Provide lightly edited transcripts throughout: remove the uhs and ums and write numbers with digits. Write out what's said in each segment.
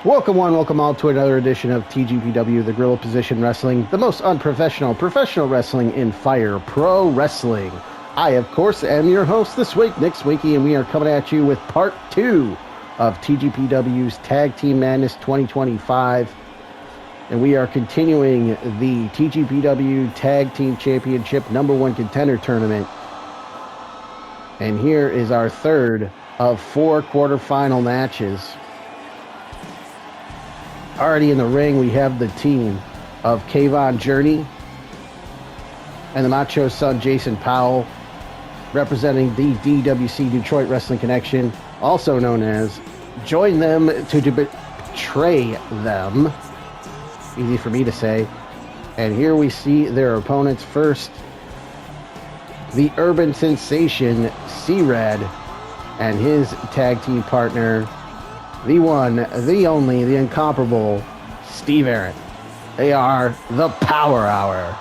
Welcome one, welcome all to another edition of TGPW, the Guerrilla Position Wrestling, the most unprofessional professional wrestling in Fire Pro Wrestling. I, of course, am your host this week, Nick Swinky, and we are coming at you with part 2 of TGPW's Tag Team Madness 2025. And we are continuing the TGPW Tag Team Championship #1 Contender Tournament. And here is our third of 4 quarterfinal matches. Already in the ring, we have the team of Kayvon Journey and the Macho Son Jason Powell, representing the DWC Detroit Wrestling Connection, also known as Join Them to Betray Them. Easy for me to say. And here we see their opponents first. The Urban Sensation, C-Red, and his tag team partner, the one, the only, the incomparable, Steve Aaron. They are the Power Hour.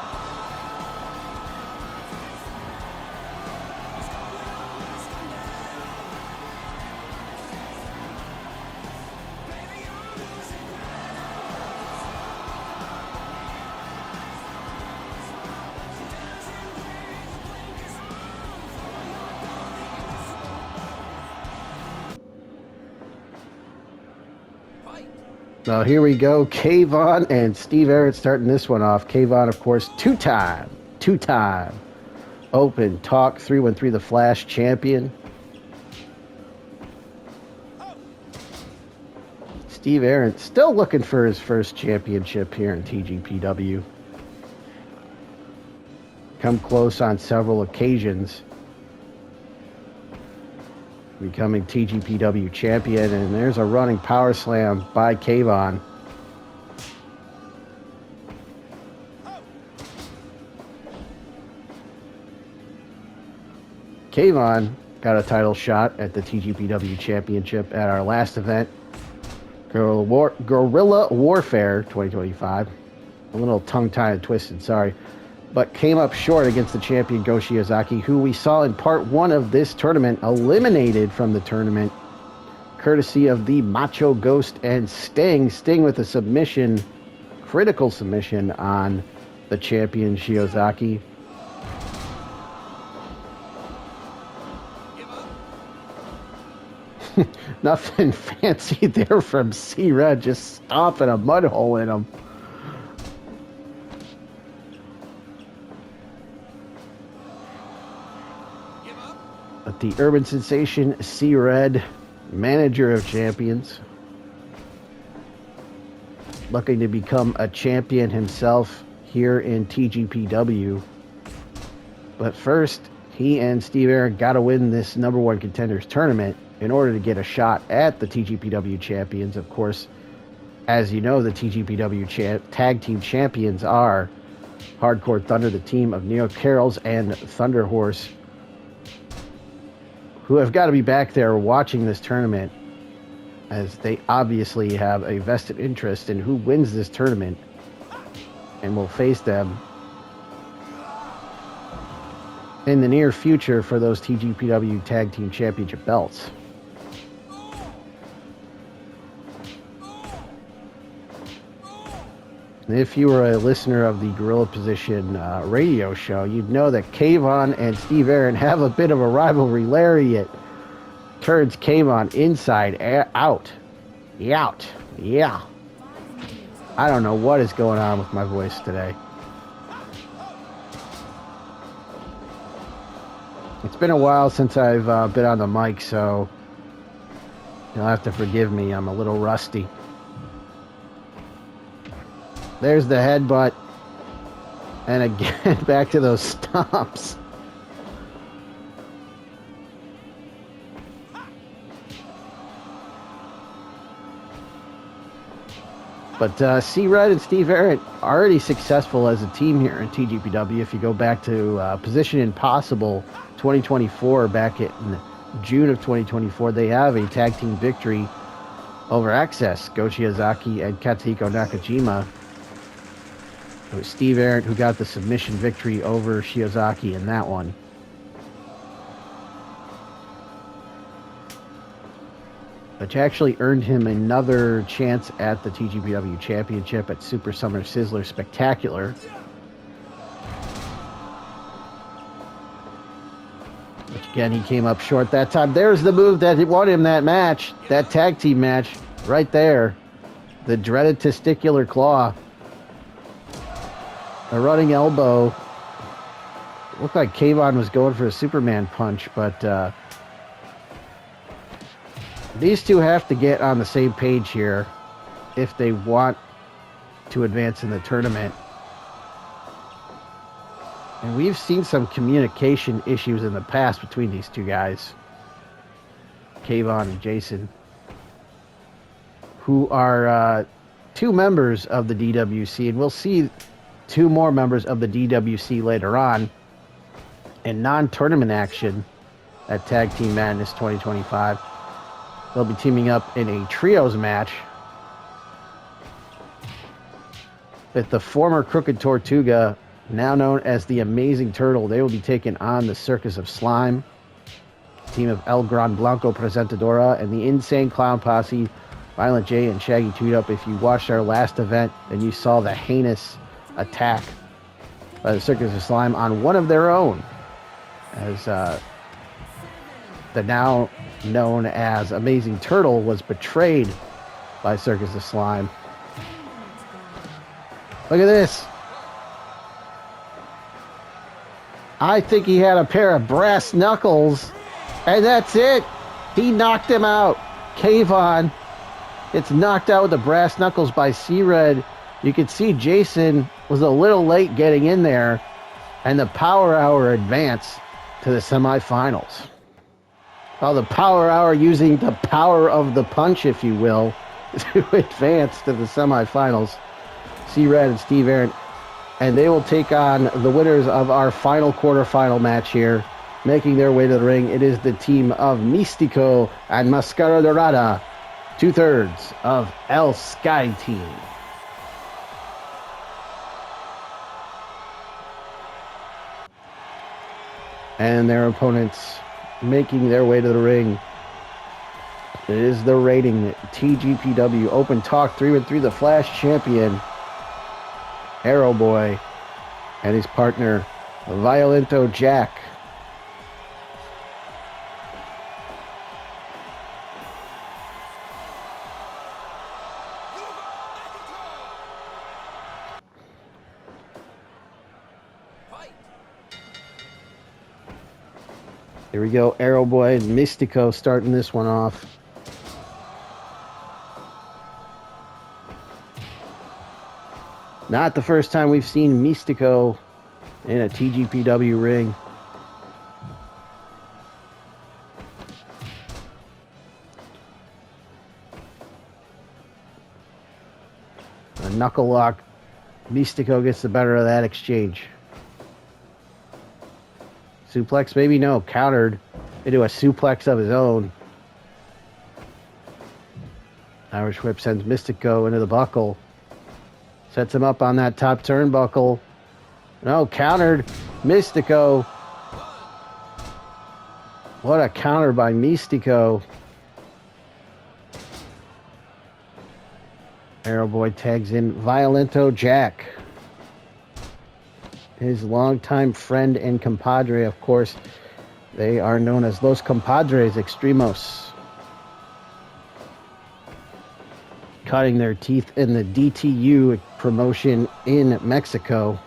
Now here we go, Kayvon and Steve Aaron starting this one off. Kayvon, of course, two-time Open Talk 313 The Flash champion. Steve Aaron still looking for his first championship here in TGPW. Come close on several occasions, becoming TGPW champion, and there's a running power slam by Kayvon. Kayvon got a title shot at the TGPW championship at our last event, Guerrilla Warfare 2025. A little tongue-tied and twisted, sorry. But came up short against the champion Go Shiozaki, who we saw in part 1 of this tournament, eliminated from the tournament, courtesy of the Macho Ghost and Sting. Sting with a submission, critical submission on the champion Shiozaki. Nothing fancy there from C-Red, just stomping a mud hole in him. But the Urban Sensation, C-Red, manager of champions, looking to become a champion himself here in TGPW. But first, he and Steve Aaron got to win this #1 Contenders tournament in order to get a shot at the TGPW champions. Of course, as you know, the TGPW Tag Team Champions are Hardcore Thunder, the team of Neo Carols and Thunder Horse, who have got to be back there watching this tournament, as they obviously have a vested interest in who wins this tournament and will face them in the near future for those TGPW Tag Team Championship belts. If you were a listener of the Guerrilla Position radio show, you'd know that Kayvon and Steve Aaron have a bit of a rivalry lariat. Turns Kayvon inside out. Yout. Yeah. I don't know what is going on with my voice today. It's been a while since I've been on the mic, so you'll have to forgive me. I'm a little rusty. There's the headbutt. And again, back to those stomps. But C-Red and Steve Aaron already successful as a team here in TGPW. If you go back to Position Impossible 2024, back in June of 2024, they have a tag team victory over Access, Go Shiozaki and Katsuhiko Nakajima. It was Steve Aaron who got the submission victory over Shiozaki in that one. which actually earned him another chance at the TGPW Championship at Super Summer Sizzler Spectacular. Which again, he came up short that time. There's the move that won him that match, that tag team match, right there. The dreaded testicular claw. A running elbow. Looked like Kayvon was going for a Superman punch, but these two have to get on the same page here if they want to advance in the tournament. And we've seen some communication issues in the past between these two guys, Kayvon and Jason, who are two members of the DWC, and we'll see two more members of the DWC later on in non-tournament action at Tag Team Madness 2025. They'll be teaming up in a trios match with the former Crooked Tortuga, now known as the Amazing Turtle. They will be taking on the Circus of Slime, team of El Gran Blanco Presentadora, and the Insane Clown Posse, Violent J and Shaggy Tweet Up. If you watched our last event, then you saw the heinous attack by the Circus of Slime on one of their own, as the now known as Amazing Turtle was betrayed by Circus of Slime. Look at this. I think he had a pair of brass knuckles, and that's it. He knocked him out. Kayvon gets knocked out with the brass knuckles by C-Red. You could see Jason was a little late getting in there, and the Power Hour advanced to the semifinals. Well, the Power Hour using the power of the punch, if you will, to advance to the semifinals. C-Red and Steve Aaron. And they will take on the winners of our final quarterfinal match here. Making their way to the ring, it is the team of Místico and Mascara Dorada, 2/3 of El Sky Team. And their opponents making their way to the ring. It is the reigning TGPW Open Talk 3-3 The Flash champion, Arrow Boy, and his partner, Violento Jack. Here we go, Arrow Boy and Místico starting this one off. Not the first time we've seen Místico in a TGPW ring. A knuckle lock. Místico gets the better of that exchange. Suplex, maybe no. Countered into a suplex of his own. Irish Whip sends Místico into the buckle. Sets him up on that top turnbuckle. No, countered. Místico. What a counter by Místico. Arrow Boy tags in Violento Jack. His longtime friend and compadre, of course. They are known as Los Compadres Extremos. Cutting their teeth in the DTU promotion in Mexico.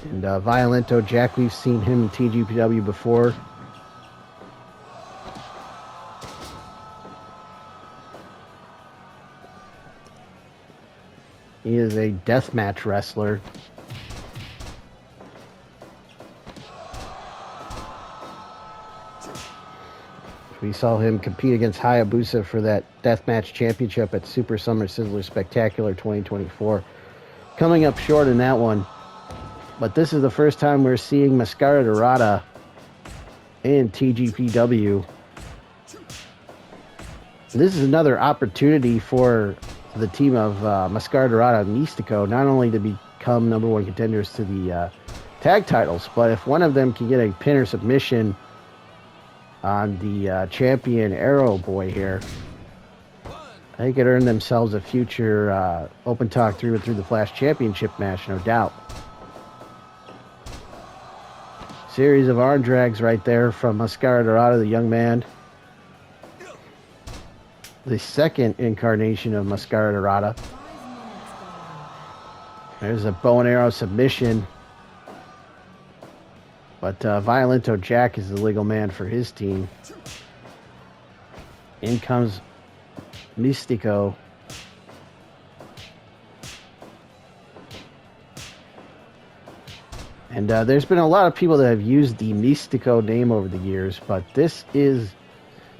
And Violento Jack, we've seen him in TGPW before. He is a deathmatch wrestler. We saw him compete against Hayabusa for that deathmatch championship at Super Summer Sizzler Spectacular 2024. Coming up short in that one. But this is the first time we're seeing Mascara Dorada in TGPW. This is another opportunity for the team of Mascara Dorada and Místico, not only to become #1 contenders to the tag titles. But if one of them can get a pin or submission on the champion Arrow Boy here, they could earn themselves a future Open Talk Through the Flash Championship match, no doubt. Series of arm drags right there from Mascara Dorada, the young man. The second incarnation of Mascara Dorada. There's a bow and arrow submission. But Violento Jack is the legal man for his team. In comes Mystico. And there's been a lot of people that have used the Mystico name over the years, but this is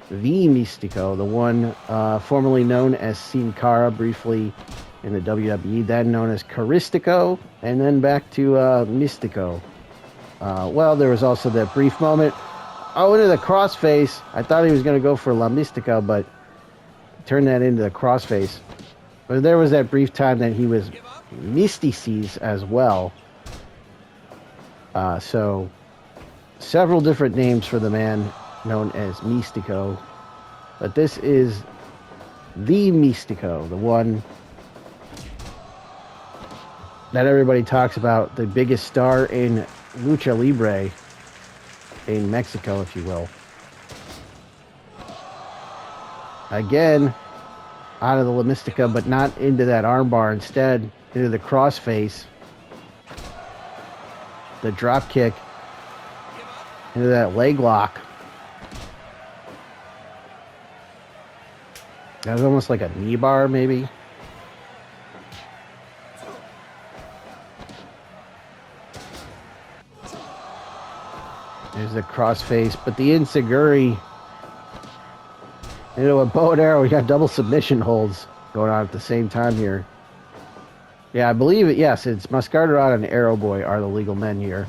the Mystico, the one formerly known as Sin Cara briefly in the WWE, then known as Caristico, and then back to Mystico. Well, there was also that brief moment. Oh, into the crossface. I thought he was going to go for La Mystica, but turned that into the crossface. But there was that brief time that he was Mystices as well. So, several different names for the man known as Mystico. But this is the Mystico, the one that everybody talks about, the biggest star in Lucha Libre in Mexico, if you will. Again, out of the La Mystica, but not into that armbar. Instead, into the crossface. The drop kick into that leg lock. That was almost like a knee bar, maybe. There's the crossface, but the Insiguri into a bow and arrow. We got double submission holds going on at the same time here. Yeah, I believe it. Yes, it's Mascara Dorada and Arrow Boy are the legal men here.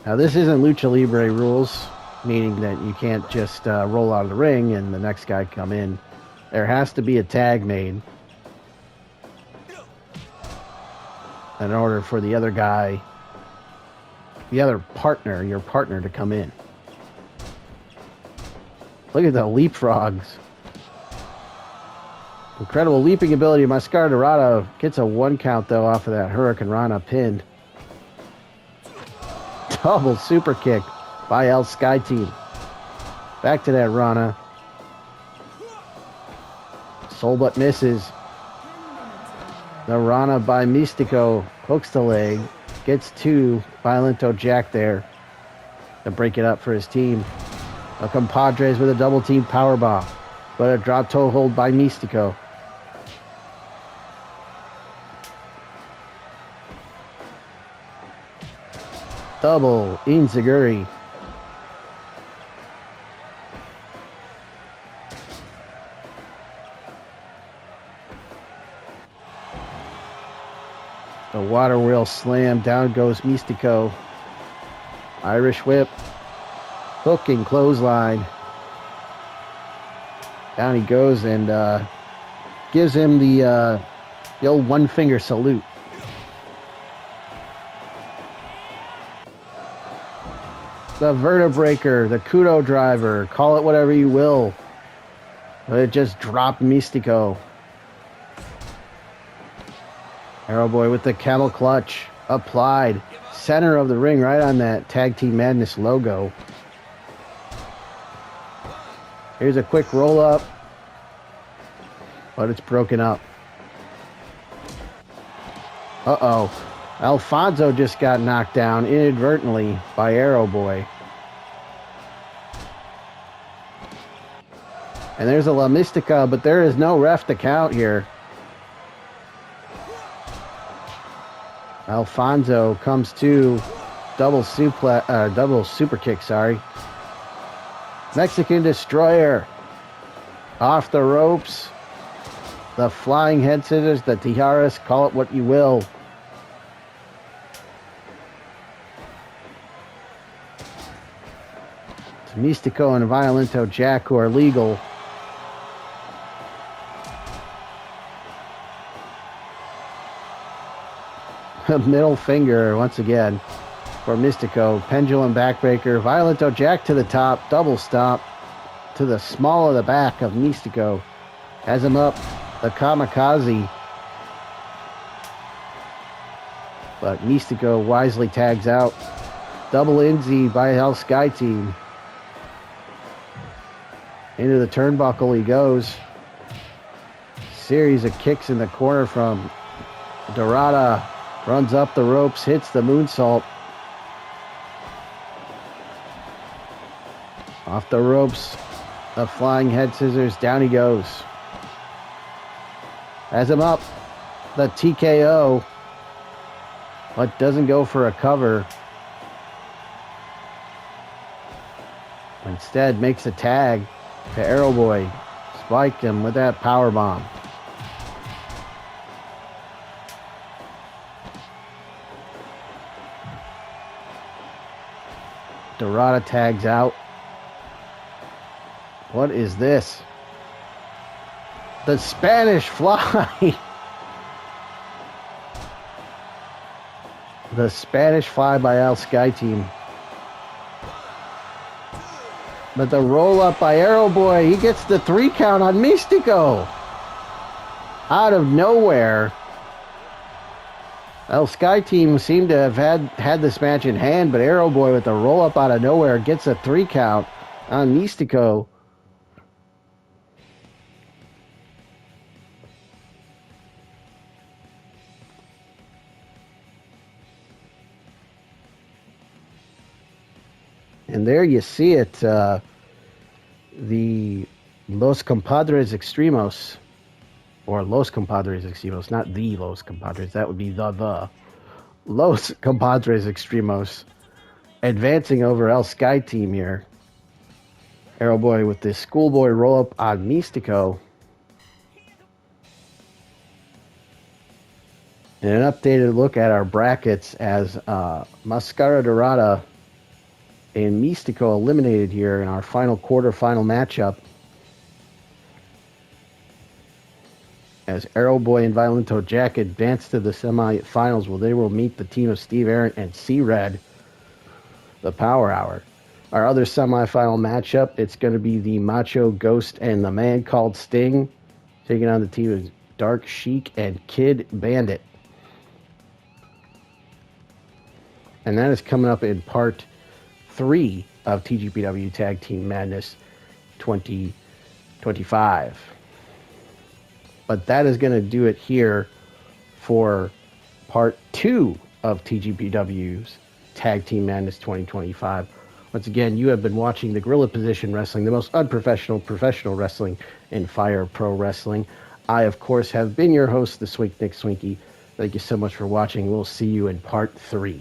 Now, this isn't Lucha Libre rules, meaning that you can't just roll out of the ring and the next guy come in. There has to be a tag made in order for the other guy, the other partner, your partner, to come in. Look at the leapfrogs. Incredible leaping ability. Mascara Dorada gets a 1 count, though, off of that Hurricane Rana pin. Double super kick by El Sky Team. Back to that Rana. Soul but misses. The Rana by Mystico hooks the leg. Gets 2. Violento Jack there to break it up for his team. A compadres with a double team powerbomb. But a drop toe hold by Mystico. Double Insiguri. The water wheel slam. Down goes Mystico. Irish whip. Hook and clothesline. Down he goes and gives him the old one-finger salute. The Vertebreaker, the Kudo Driver, call it whatever you will. But it just dropped Mystico. Arrow Boy with the camel clutch applied. Center of the ring, right on that Tag Team Madness logo. Here's a quick roll up. But it's broken up. Uh-oh. Alfonso just got knocked down inadvertently by Arrow Boy. And there's a La Mystica, but there is no ref to count here. Alfonso comes to double super kick, sorry. Mexican Destroyer off the ropes. The flying head scissors, the tiaras, call it what you will. It's Mystico and Violento Jack who are legal. Middle finger once again for Mystico. Pendulum backbreaker. Violento Jack to the top. Double stomp to the small of the back of Mystico. Has him up. The kamikaze. But Mystico wisely tags out. Double Inzi by Hell Sky Team. Into the turnbuckle he goes. Series of kicks in the corner from Dorada. Runs up the ropes, hits the moonsault. Off the ropes, the flying head scissors, down he goes. Has him up, the TKO, but doesn't go for a cover. Instead makes a tag to Arrow Boy. Spiked him with that power bomb. Dorada tags out. What is this? The Spanish Fly. The Spanish Fly by Al Sky Team. But the roll up by Arrow Boy, he gets the 3 count on Mystico. Out of nowhere. El Sky Team seemed to have had this match in hand, but Arrow Boy with the roll up out of nowhere gets a 3 count on Mystico. And there you see it, the Los Compadres Extremos. Or Los Compadres Extremos, not the Los Compadres. That would be the. Los Compadres Extremos advancing over El Sky Team here. Arrow Boy with this schoolboy roll-up on Mystico. And an updated look at our brackets as Mascara Dorada and Mystico eliminated here in our final quarterfinal matchup. As Arrow Boy and Violento Jack advance to the semifinals, where they will meet the team of Steve Aaron and C-Red, the Power Hour. Our other semifinal matchup, it's going to be the Macho Ghost and the Man Called Sting, taking on the team of Dark Sheik and Kid Bandit. And that is coming up in part 3 of TGPW Tag Team Madness 2025. But that is going to do it here for part 2 of TGPW's Tag Team Madness 2025. Once again, you have been watching the Guerrilla Position Wrestling, the most unprofessional professional wrestling in Fire Pro Wrestling. I, of course, have been your host, the Swink Nick Swinky. Thank you so much for watching. We'll see you in part 3.